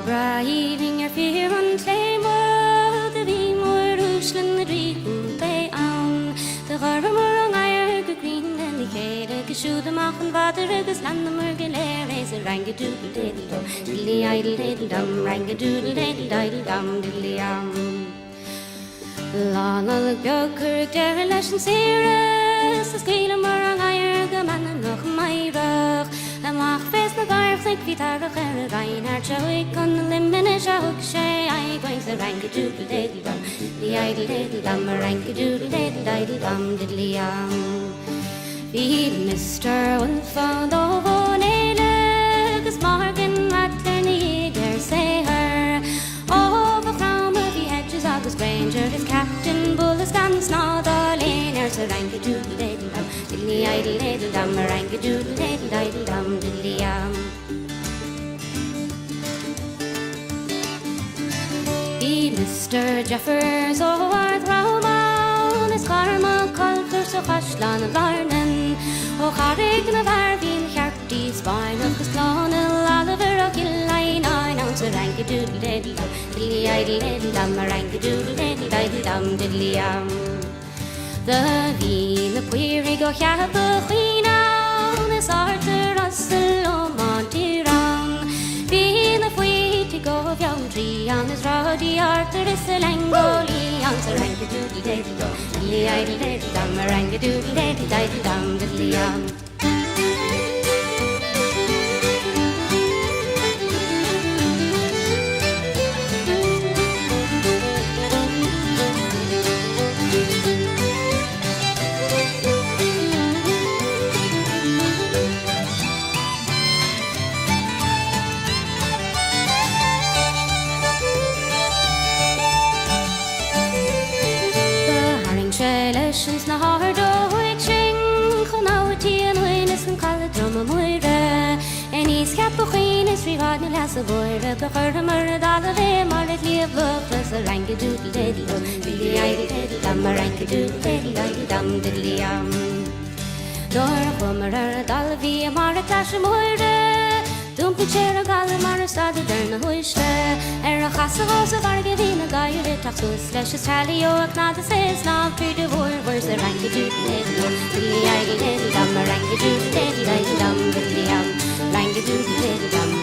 Bra evening your fear on claim world the be more rushlin the dream bay on the harbor on iron green and the cade to shoot them off and water is land the mergin air is a ranga doodle diddle dilly idle diddle dum ranga doodle diddle diddle dum diddly La la goker derelish and serious the squeal more on iron the man and look my rock and walk face the garb think vitar the rain our joy on the limit is a hook shay I going the ranga doodle diddle dum the idle diddle dum ranga doodle diddle diddle dum diddly Feed Mr. Wolf on the Vonele, cause Morgan Maternity dare say her. Oh, the crown of the hedges of the stranger is Captain Bullistan, Snaw the lane, there's a ranky doodle diddle dum, diddly idle diddle dum, a ranky doodle diddle idle dum, diddly Feed Mr. Jeffers, oh, Arth Roman, is Carmel Culture, so Hushlan of Larnan. O charig na barbín cheartí spáinach gus plánil Oliver a gilláin ounce a ranky doodle diddle dum dilly idle diddle dum a ranky doodle diddle diddle dum diddly The bhí na puirí go cheap a chuoine is Arthur Russell ó Monty Round Bhí na fuiti go bheann trí an is Roddy Arthur is a Langolí ounce a ranky doodle diddle dum dilly idle diddle dum a ranky doodle diddle diddle dum diddly Shellishans na hard o'ching Chonawati and Winnis and Caladrum a Moira And he's cap a queen is rewarding las a boy The Hermer a dollar there Marley of luckless a ranky doodle diddle dum Dilly idle diddle dum a ranky doodle diddle diddle dum diddly Dora Homer a dollar via Maratash a Moira Dumpy chair a gala mar started down the huishte a chassa was a vargavina guy with taxus slash tally or not the says not pretty war where's the ranky doodle diddle dilly idle diddle dum a ranky doodle diddle diddle dum diddly ranky doodle diddle dum